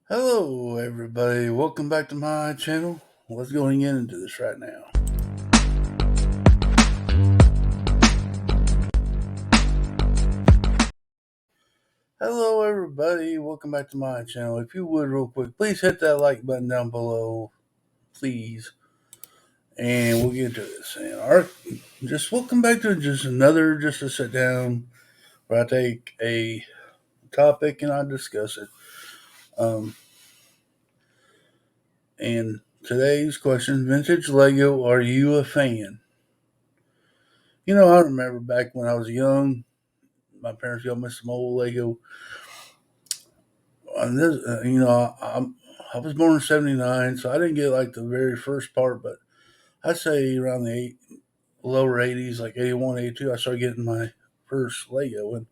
Hello, everybody. Welcome back to my channel. Let's go and get into this right now. Hello, everybody. Welcome back to my channel. If you would, real quick, please hit that like button down below, please. And we'll get to this. And just welcome back to just a sit down where I take a topic and I discuss it. And today's question: Vintage Lego. Are you a fan? I remember back when I was young, my parents got me some old Lego. And this, I was born in '79, so I didn't get like the very first part, but I'd say around the lower '80s, like '81, '82, I started getting my first Lego, and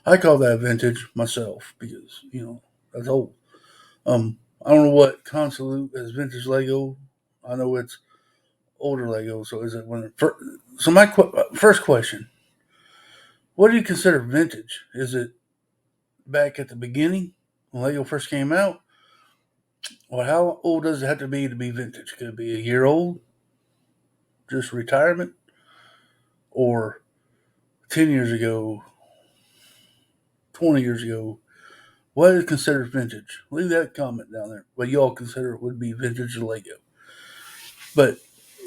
I call that vintage myself because that's old. I don't know what constitute as vintage Lego. I know it's older Lego. So is it so my first question: what do you consider vintage? Is it back at the beginning when Lego first came out? Well, how old does it have to be vintage? Could it be a year old, just retirement, or 10 years ago, 20 years ago? What is considered vintage? Leave that comment down there. What y'all consider it would be vintage Lego. But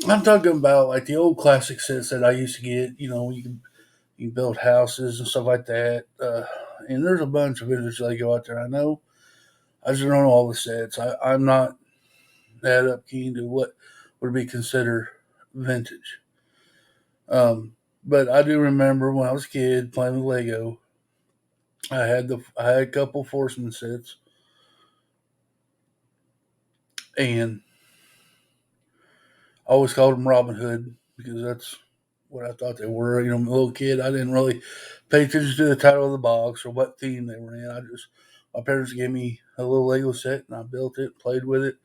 I'm talking about like the old classic sets that I used to get. You can build houses and stuff like that. And there's a bunch of vintage Lego out there. I know. I just don't know all the sets. I'm not that up keen to what would be considered vintage. But I do remember when I was a kid playing with Lego. I had a couple Forceman sets, and I always called them Robin Hood because that's what I thought they were. I'm a little kid. I didn't really pay attention to the title of the box or what theme they were in. My parents gave me a little Lego set, and I built it, played with it.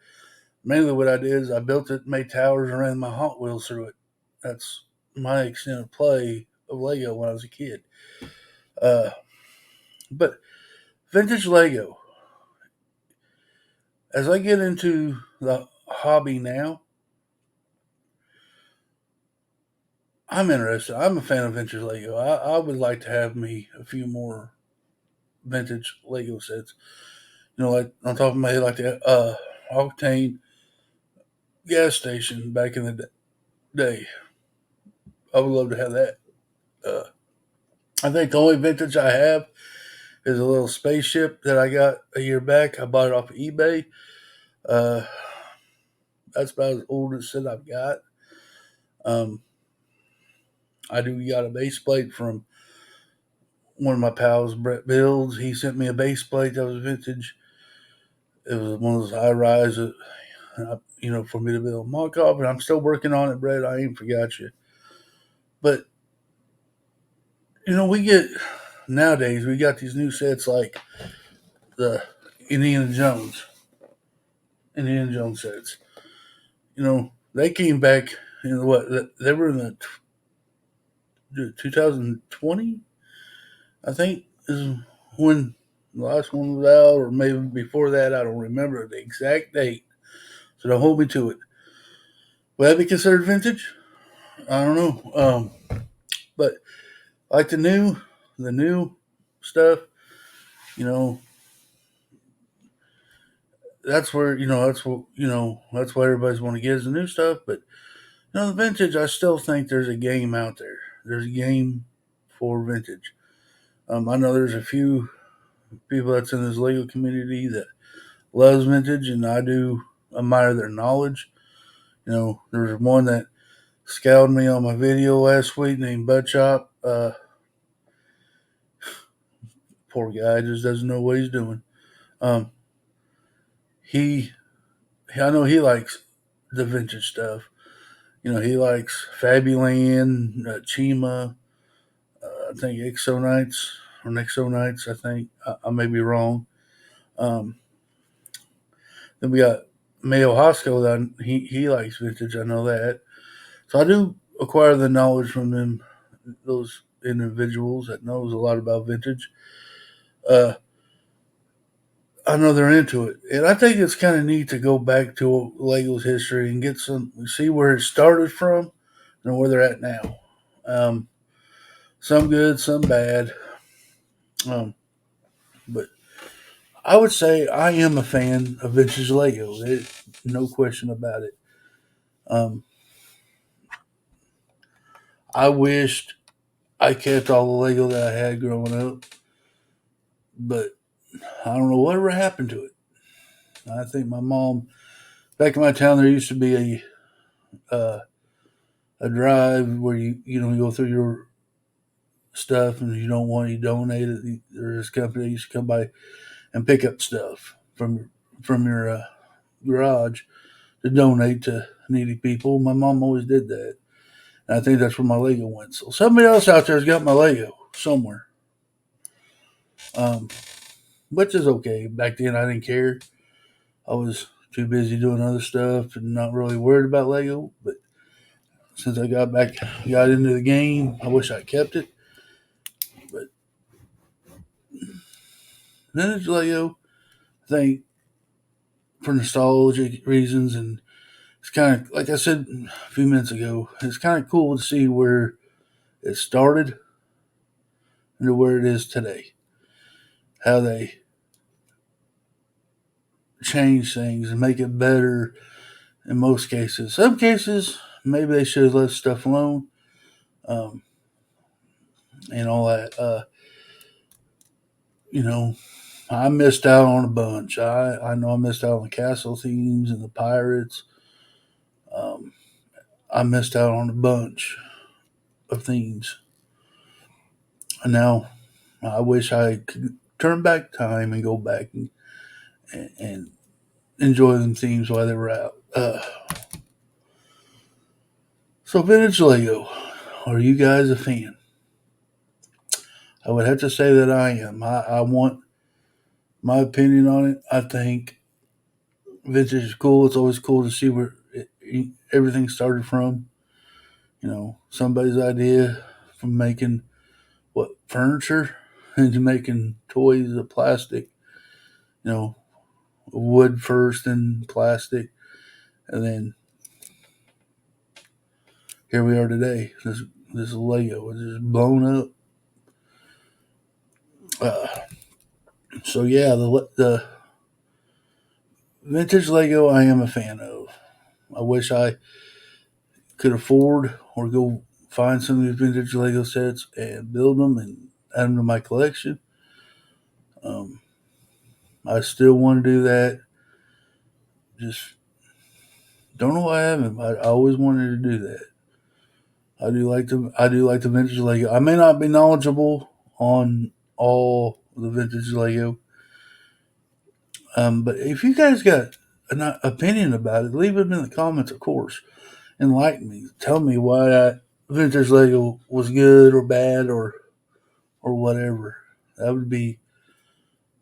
Mainly, what I did is I built it, made towers, and ran my Hot Wheels through it. That's my extent of play of Lego when I was a kid. Uh, but vintage Lego, as I get into the hobby now, I'm interested. I'm a fan of vintage Lego. I would like to have me a few more vintage Lego sets. Like on top of my head, like the Octane gas station back in the day. I would love to have that. Uh, I think the only vintage I have is a little spaceship that I got a year back. I bought it off of eBay. Uh, that's about as old as set I've got. Um, I do got a base plate from one of my pals, Brett Builds. He sent me a base plate that was vintage. It was one of those high rise, for me to build a mock up, and I'm still working on it, Brett. I ain't forgot you. But we get nowadays we got these new sets like the Indiana Jones, Indiana Jones sets. They came back. What they were in the 2020, I think, is when the last one was out, or maybe before that. I don't remember the exact date, so don't hold me to it. Would that be considered vintage? I don't know. But like the new stuff, you know, that's what everybody's want to get is the new stuff. But the vintage, I still think there's a game out there. There's a game for vintage. I know there's a few people that's in this Lego community that loves vintage, and I do admire their knowledge. There's one that scowled me on my video last week named Bud Chop. Poor guy just doesn't know what he's doing. Um, he, I know he likes the vintage stuff. He likes Fabuland, Chima, I think Exonites or Nexonites. I think I may be wrong. Um, then we got Mayo Hosco. That he likes vintage. I know that. So I do acquire the knowledge from them, those individuals that knows a lot about vintage. Uh, I know they're into it, and I think it's kind of neat to go back to Lego's history and get some see where it started from and where they're at now. Um, some good, some bad, um, but I would say I am a fan of vintage Lego. No question about it. Um, I wished I kept all the Lego that I had growing up, but I don't know whatever happened to it. I think my mom back in my town there used to be a drive where you go through your stuff and you don't want you donate it. There's a company that used to come by and pick up stuff from your garage to donate to needy people. My mom always did that. And I think that's where my Lego went. So somebody else out there's got my Lego somewhere. Um, which is okay. Back then I didn't care. I was too busy doing other stuff and not really worried about Lego. But since I got into the game, I wish I kept it. But vintage Lego, I think for nostalgic reasons, and it's kind of like I said a few minutes ago. It's kind of cool to see where it started and to where it is today. How they change things and make it better in most cases. Some cases, maybe they should have left stuff alone um, and all that. You know, I missed out on a bunch. I know I missed out on the castle themes and the pirates. Um, I missed out on a bunch of themes. And now I wish I could turn back time and go back and enjoy them themes while they were out. So, vintage Lego, are you guys a fan? I would have to say that I am. I want my opinion on it. I think vintage is cool. It's always cool to see where everything started from. Somebody's idea from making furniture into making toys of plastic. You know, wood first and plastic, and then here we are today. This Lego is just blown up. Uh, so yeah, the vintage Lego I am a fan of. I wish I could afford or go find some of these vintage Lego sets and build them and add them to my collection. Um, I still want to do that. Just don't know why I haven't. I always wanted to do that. I do like the vintage Lego. I may not be knowledgeable on all the vintage Lego, but if you guys got an opinion about it, leave it in the comments, of course. Enlighten me. Tell me why vintage Lego was good or bad or whatever. That would be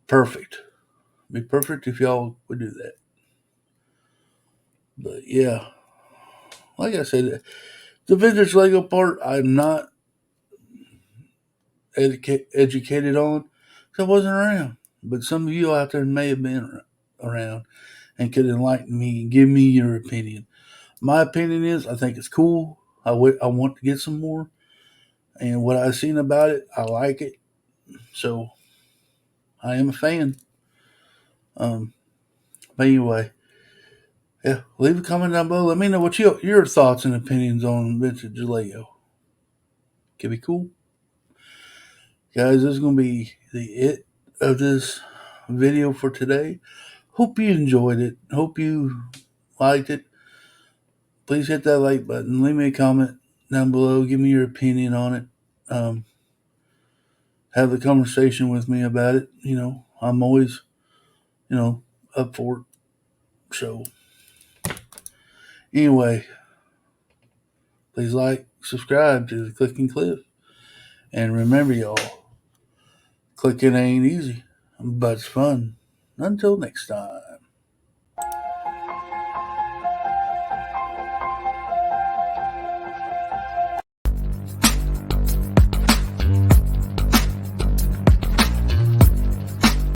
perfect. It'd be perfect if y'all would do that. But yeah, like I said, the vintage Lego part, I'm not educated on because I wasn't around. But some of you out there may have been around and could enlighten me and give me your opinion. My opinion is I think it's cool. I want to get some more. And what I've seen about it, I like it. So I am a fan. Um, but anyway, yeah, leave a comment down below. Let me know what your thoughts and opinions on vintage Lego. Could be cool. Guys, this is going to be the it of this video for today. Hope you enjoyed it. Hope you liked it. Please hit that like button. Leave me a comment down below. Give me your opinion on it. Um, have the conversation with me about it. I'm always, up for it. So, anyway, please like, subscribe to the Clicking Cliff. And remember, y'all, clicking ain't easy, but it's fun. Until next time.